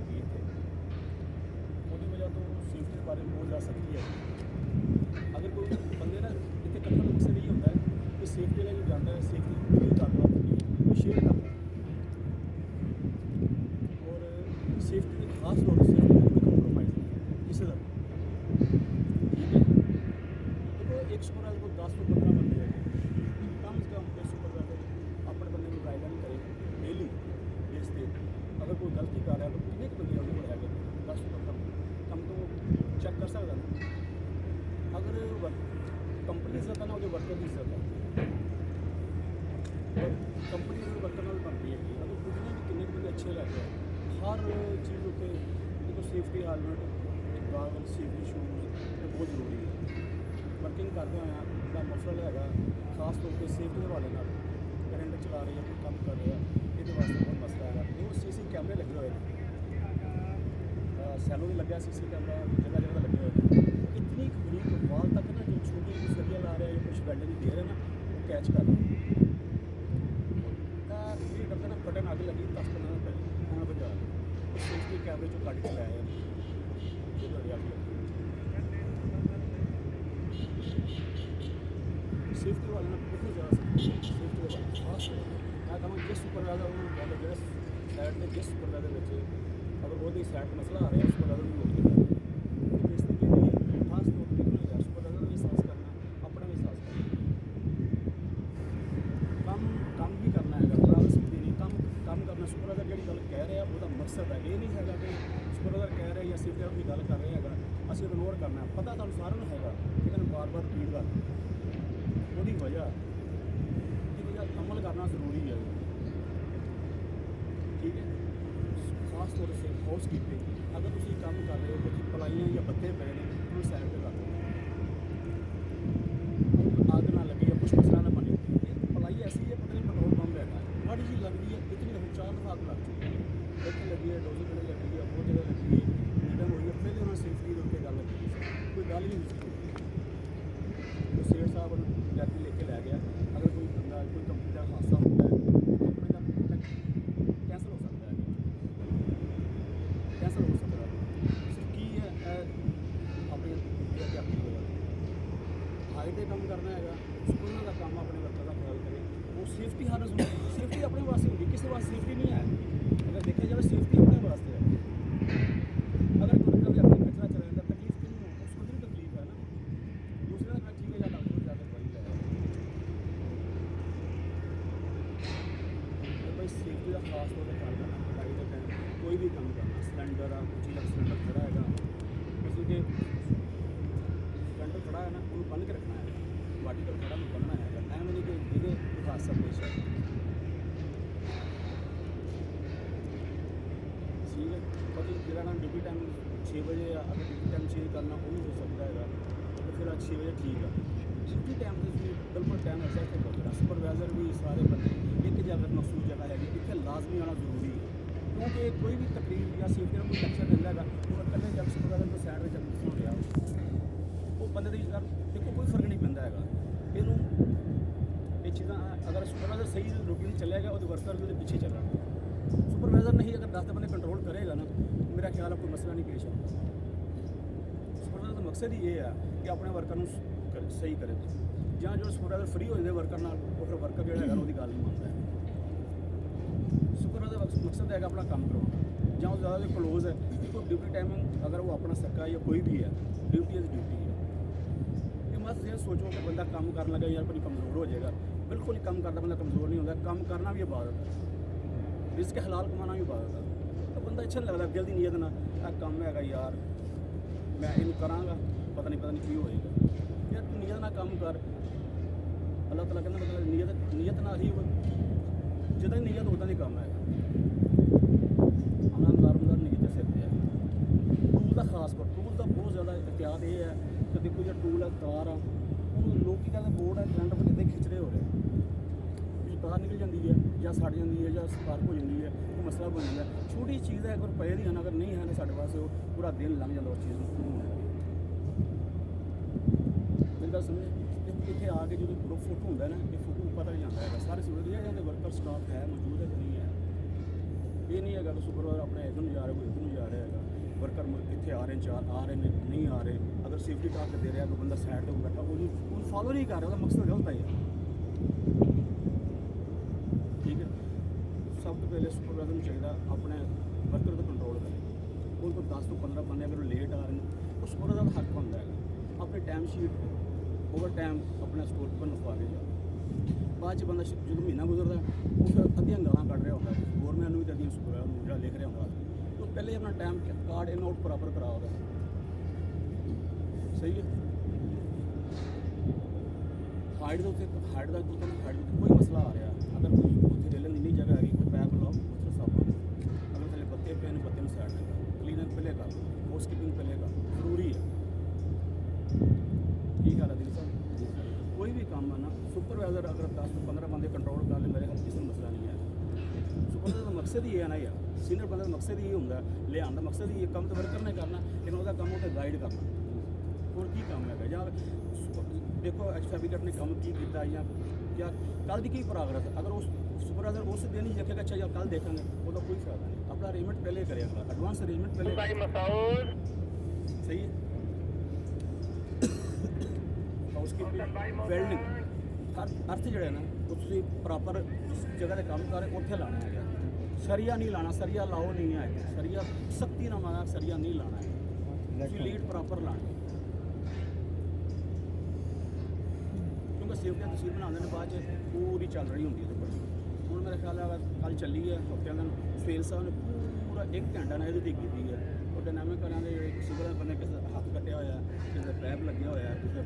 ਗਈ ਇੱਥੇ। ਉਹਦੀ ਵਜ੍ਹਾ ਤੋਂ ਸੇਫਟੀ ਬਾਰੇ ਬਹੁਤ ਜ਼ਿਆਦਾ ਸਖਤੀ ਹੈ। ਅਗਰ ਕੋਈ ਬੰਦੇ ਨਾ ਇੱਥੇ ਇਕੱਠਾ ਮਕਸਦ ਇਹ ਹੁੰਦਾ ਹੈ ਕਿ ਸੇਫਟੀ ਲਈ ਜਾਂਦਾ ਹੈ, ਸੇਫਟੀ ਪੂਰੀ ਗੱਲਬਾਤ ਹੁੰਦੀ ਹੈ, ਸ਼ੇਅਰ ਕਰਦਾ ਔਰ ਸੇਫਟੀ ਦੀ ਖਾਸ ਤੌਰ 'ਤੇ ਸੇਫਟੀ ਦਾ ਕੋਈ ਕੰਪਰੋਮਾਈਜ਼ ਨਹੀਂ ਕਿਸੇ ਦਾ। ਠੀਕ ਹੈ, ਦੇਖੋ ਇੱਕ ਸੁਪਰਵਾਈਜ਼ਰ ਕੋਲ 10 ਤੋਂ 15 ਬੰਦੇ ਹੈ, ਕਮ ਸੇ ਕਮ ਇੱਕ ਸੁਪਰਵਾਈਜ਼ਰ ਆਪਣੇ ਬੰਦੇ ਨੂੰ ਗਾਈਡਲਾਈਨ ਕਰੇ ਡੇਲੀ ਬੇਸ 'ਤੇ। ਅਗਰ ਕੋਈ ਗਲਤੀ ਕਰ ਰਿਹਾ ਤਾਂ ਕਿੰਨੇ ਕੁ ਬੰਦੇ ਉਹਦੇ ਕੋਲ ਹੈਗੇ 10 ਤੋਂ 15 ਕੰਮ ਤੋਂ ਚੈੱਕ ਕਰ ਸਕਦਾ ਨਾ। अगर कंपनी इज्जत है ना वो वर्कर की इज्जत है, कंपनी वर्कर बनती है। अगर पुछना कि किन्ने बंदे अच्छे लगे हर चीज़ उत्ते देखो safety helmet goggle safety shoes बहुत जरूरी है। वर्किंग करते हुए जो मफलर है खास तौर पर सेफ्टी के हवाले करंट चला रहे हैं कोई काम कर रहे हैं ये वास्ते बहुत मसला है। जो CC कैमरे लगे हुए हैं सैलों में लगे CC कैमरा जगह जगह लगे हुए हैं। इतनी बरीक वाल तक ना जो छोटी सरिया ला रहे हैं या कुछ वेल्डिंग दे रहे हैं ना वो कैच कर रहे हैं। ये डरते ना बटन आगे लगी 10-15 मिनट पहले होना बजा तो सेफ्टी कैमरे जो काट के लाए हैं जो आगे लगी सेफ्टी वाले ना बहुत ज़्यादा सेफ्टी वाले खास मैं कहूँ जिस सुपरवाइजर उन्होंने कहते जिस साइड में जिस सुपरवाइजर बच्चे अगर वो साइड पर मसला आ रहा है सुपरवाइजर भी होते हैं खास तौर पर सुपरवाइजर भी एहसास करना अपना भी एहसास करना काम भी करना है प्राइवेसी भी देनी काम करना। सुपरवाइजर जी गल कह रहे हैं वो मकसद है ये नहीं है कि सुपरवाइजर कह रहे हैं या सेफ्टी की गल कर रहे हैं असं इग्नोर करना है पता तुम सारे है लेकिन बार बार रिपीट कर वो वजह अमल करना जरूरी है। ठीक है, खास तौर से हाउस कीपिंग अगर तुम काम कर रहे हो कुछ पलाइयाँ या बत्ते पे ने उन्होंने साइड पर कर दो आग ना लगे या कुछ मसला ना बने। पलाई ऐसी है पता नहीं पेट्रोल पंप रहता है माड़ी जी लगती है इतनी लगी 4 दफा आग लग चुकी है इतनी लगी है डोजी जगह लगी है बहुत जगह लगी है मीडियम हुई है पहले उन्होंने सेफ्टी के उत्ते गल की कोई गल ही नहीं की तो सेठ साहब जैसे लेके लै गया। अगर कोई बंदा कोई कंपनी का हादसा होता है कंपनी का कैंसल हो सकता है कैंसल हो सकता है सिर्फ की है अपने हाई पर काम करना है स्कूलों का काम अपने वर्कर का ख्याल करे वो सेफ्टी हर सेफ्टी अपने वास्ते होगी किसी वास्ते सेफ्टी नहीं है। अगर देखा जाए सेफ्टी अपने वास्ते है अगर कोई कभी अपनी कचरा चला जाता तकलीफ क्यों हो उसको भी तकलीफ है ना दूसरे का ठीक है या डॉक्टर जाकर दवाई ले भाई सेफ्टी का खास तौर पर ख्याल करना पढ़ाई के टाइम कोई भी काम करना सिलेंडर आ कुछ चीज़ सिलेंडर खड़ा है किसी के सिलेंडर खड़ा है ना उन्हें बंद के रखना है बाटी पर खड़ा में बनना है टाइम नहीं कि धीरे हादसा पेश है। ठीक है और जरा ना ड्यूटी टाइम 6 बजे अगर ड्यूटी टाइम चेंज करना वो भी हो सकता है तो फिर आज 6 बजे ठीक है ड्यूटी टाइम से बिल्कुल टाइम ऐसा है पहुँचना। सुपरवाइजर भी सारे बंदे एक जगह मखसूस जगह है इतने लाजमी आना जरूरी है क्योंकि कोई भी तकरीर या सेफ्टी का कोई लेक्चर मिलता है वो कल जब सुपरवाइजर को साइड में जब हो गया वो बंदे की देखो कोई फर्क नहीं पैंदा है ये चीज़ा अगर सुपरवाइजर सही रूटीन चलेगा और वर्कर भी पीछे चल रहा सुपरवाइजर नहीं अगर 10 बंदे कंट्रोल करेगा ना तो मेरा ख्याल है कोई मसला नहीं पेश आता। सुपरवाइजर का मकसद ही ये है कि अपने वर्कर को सही करे जहाँ जो सुपरवाइजर फ्री हो जाए वर्कर ना तो फिर वर्कर जो है वो गल नहीं मानता है। सुपरवाइजर का मकसद है अपना काम करवाना जहाँ ज़्यादा क्लोज है कोई ड्यूटी टाइमिंग अगर वो अपना सक्का या कोई भी है ड्यूटी इज ड्यूटी है। ये मत ये सोचो कि बंदा काम करने लगा यार कोई कमज़ोर हो जाएगा बिल्कुल ही काम करता बंदा कमज़ोर नहीं होता काम करना भी इबादत है रिज़्क़ हलाल कमाना भी इबादत है। तो बंदा अच्छा नहीं लगता दिल की नीयत ना काम है यार मैं इन कराँगा पता नहीं की होएगा यार तू नीयत ना काम कर अल्लाह ताला कहना मतलब नीयत ना ही जिदा नीयत उदा ही काम है आमदार नीयत सिर पे है। टूल का खास कर टूल का बहुत ज़्यादा एहतियात ये है कि देखो जो टूल है तार आ लोग की कहते बोर्ड है करंट पर इतने खिचड़े हो रहे तार निकल जाती है या सड़ जाती है या स्पार्क हो जाती है वो मसला बन जाता है। छोटी चीज़ है अगर पे दी है ना अगर नहीं है तो साढ़े पास पूरा दिन लंघ जाता उस चीज़ मेरी गल समझे इतने आके जो ग्रुप फोटो होंगे ना ये फोटो पता नहीं जाता है सारे सूरत वर्कर स्टाफ है मौजूद है कि नहीं है ਇਹ ਨਹੀਂ ਹੈਗਾ ਕਿ ਸੁਪਰਵਾਈਜ਼ਰ ਆਪਣੇ ਇੱਧਰ ਨੂੰ ਜਾ ਰਿਹਾ ਕੋਈ ਇੱਧਰ ਨੂੰ ਜਾ ਰਿਹਾ ਹੈਗਾ। ਵਰਕਰ ਇੱਥੇ ਆ ਰਹੇ ਨੇ, ਆ ਰਹੇ ਨੇ, ਨਹੀਂ ਆ ਰਹੇ। ਅਗਰ ਸੇਫਟੀ ਟਾਰਗੇਟ ਦੇ ਰਿਹਾ ਕੋਈ ਬੰਦਾ ਸਾਈਡ ਤੇ ਬੈਠਾ ਉਹਨੂੰ ਫਾਲੋ ਨਹੀਂ ਕਰ ਰਿਹਾ, ਉਹਦਾ ਮਕਸਦ ਗਲਤ ਹੈ ਯਾਰ। ਠੀਕ ਹੈ, ਸਭ ਤੋਂ ਪਹਿਲੇ ਸੁਪਰਵਾਈਜ਼ਰ ਨੂੰ ਚਾਹੀਦਾ ਆਪਣੇ ਵਰਕਰ ਤੋਂ ਕੰਟਰੋਲ ਕਰੇ। ਉਹ ਤੋਂ 10 ਤੋਂ 15 ਬੰਦੇ ਅਗਰ ਲੇਟ ਆ ਰਹੇ ਨੇ, ਉਹ ਸੁਪਰਵਾਈਜ਼ਰ ਦਾ ਹੱਕ ਹੁੰਦਾ ਹੈਗਾ ਆਪਣੀ ਟਾਈਮ ਸ਼ੀਟ ਓਵਰ ਟਾਈਮ ਆਪਣਾ ਸਟੋਰ ਪਰ ਲਿਖਵਾ ਕੇ ਜਾ। ਬਾਅਦ 'ਚ ਬੰਦਾ ਜਦੋਂ ਮਹੀਨਾ ਗੁਜ਼ਰਦਾ ਉਹ ਫਿਰ ਅੱਧੀਆਂ ਗਾਲਾਂ ਕੱਢ ਰਿਹਾ ਹੁੰਦਾ, ਗੌਰਮੈਂਟ ਨੂੰ ਵੀ ਅੱਧੀਆਂ ਸੁਪਰਵਾਈਜ਼ਰ ਨੂੰ ਜਿਹੜਾ ਲਿਖ ਰਿਹਾ ਹੁੰਦਾ, ਉਹ ਪਹਿਲੇ ਆਪਣਾ ਟਾਈਮ ਕਾਰਡ ਇਨ ਆਊਟ ਬਰਾਬਰ ਕਰਾ ਉਹਦਾ। ਸਹੀ ਹੈ। ਹਾਈਟ ਦੇ ਉੱਤੇ ਹਾਈਟ ਦਾ ਕੋਈ ਮਸਲਾ ਆ ਰਿਹਾ, ਅਗਰ ਉੱਥੇ ਰੇਲਨ ਇੰਨੀ ਜਗ੍ਹਾ ਹੈਗੀ ਕੋਈ ਪੈਪ ਲਾਓ, ਉੱਥੇ ਸਾਫ ਅਗਰ ਥੱਲੇ ਬੱਤੇ ਪਏ ਨੇ ਬੱਤੇ ਨੂੰ ਸਾਈਡ ਤੇ ਕਲੀਨਰ ਪਹਿਲੇ ਕਰ, ਹਾਊਸਕੀਪਿੰਗ ਪਹਿਲੇ ਕਰ, ਜ਼ਰੂਰੀ ਹੈ। ਕੀ ਹਾਲ ਹੈ ਦਿਲ ਸਾਹਿਬ? ਕੋਈ ਵੀ ਕੰਮ ਹੈ ਨਾ, ਸੁਪਰਵਾਈਜ਼ਰ ਅਗਰ 10 ਤੋਂ 15 ਬੰਦੇ ਕੰਟਰੋਲ ਕਰ ਲੈ, ਮੇਰੇ ਹੱਥ ਕਿਸੇ ਨੂੰ ਮਸਲਾ ਨਹੀਂ ਹੈ। ਸੁਪਰਵਾਈਜ਼ਰ ਦਾ ਮਕਸਦ ਹੀ ਇਹ ਹੈ ਨਾ ਯਾਰ, ਸੀਨੀਅਰ ਬੰਦੇ ਦਾ ਮਕਸਦ ਹੀ ਇਹ ਹੁੰਦਾ, ਲਿਆਉਣ ਦਾ ਮਕਸਦ ਹੀ ਇਹ ਕੰਮ ਤਾਂ ਵਰਕਰ ਨੇ ਕਰਨਾ, ਲੇਕਿਨ ਉਹਦਾ ਕੰਮ ਉਹਤੇ ਗਾਈਡ ਕਰਨਾ। ਹੋਰ ਕੀ ਕੰਮ ਹੈਗਾ ਯਾਰ? ਦੇਖੋ ਐਕਸਟਰਾਬੀਕਟ ਨੇ ਕੰਮ ਕੀ ਕੀਤਾ ਜਾਂ ਕਿਆ ਕੱਲ੍ਹ ਦੀ ਕੀ ਪ੍ਰੋਗਰੈਸ, ਅਗਰ ਉਸ ਸੁਪਰਵਾਈਜ਼ਰ ਉਸ ਦਿਨ ਹੀ ਦੇਖੇਗਾ ਅੱਛਾ ਯਾਰ ਕੱਲ੍ਹ ਦੇਖਾਂਗੇ, ਉਹਦਾ ਕੋਈ ਫਾਇਦਾ ਨਹੀਂ। ਆਪਣਾ ਅਰੇਂਜਮੈਂਟ ਪਹਿਲੇ ਕਰੇਗਾ, ਐਡਵਾਂਸ ਅਰੇਂਜਮੈਂਟ ਪਹਿਲੇ। ਸਹੀ ਹੈ। ਹਾਊਸਕੀਪਿੰਗ, ਵੈਲਡਿੰਗ, ਅਰਥ ਜਿਹੜਾ ਨਾ ਉਹ ਤੁਸੀਂ ਪ੍ਰੋਪਰ ਜਗ੍ਹਾ 'ਤੇ ਕੰਮ ਕਰ ਰਹੇ ਉੱਥੇ ਲਾਉਣਾ ਹੈਗਾ। ਸਰੀਆ ਨਹੀਂ ਲਾਣਾ, ਸਰੀਆ ਲਾਓ ਨਹੀਂ ਹੈ, ਸਰੀਆ ਸਖਤੀ ਨਾਲ ਮਾਣਾ, ਸਰੀਆ ਨਹੀਂ ਲਾਣਾ ਹੈ। ਤੁਸੀਂ ਲੀਡ ਪ੍ਰੋਪਰ ਲਾਣੀ। ਕਿਉਂਕਿ ਸੇਫਟੀ ਤੁਸੀਂ ਬਣਾਉਂਦੇ ਨੇ ਬਾਅਦ 'ਚ ਪੂਰੀ ਚੱਲ ਰਹੀ ਹੁੰਦੀ ਹੈ ਉੱਪਰ। ਹੁਣ ਮੇਰੇ ਖਿਆਲ ਹੈ ਕੱਲ੍ਹ ਚੱਲੀ ਹੈ ਹਫ਼ਤਿਆਂ ਦਿਨ ਸਵੇਲ ਸਾਹਿਬ ਨੇ ਪੂਰਾ 1 ਘੰਟਾ ਨਾਲ ਇਹਦੀ ਤੇ ਕੀਤੀ ਹੈ। ਉਹ ਡਾਇਨਾਮਿਕ ਕਰਾਂ ਦੇ ਜਿਹੜੇ ਸਿਵਲ ਬੰਦੇ ਕਿਸੇ ਦਾ ਹੱਥ ਕੱਟਿਆ ਹੋਇਆ, ਕਿਸੇ ਦਾ ਪੈਪ ਲੱਗਿਆ ਹੋਇਆ, ਕਿਸੇ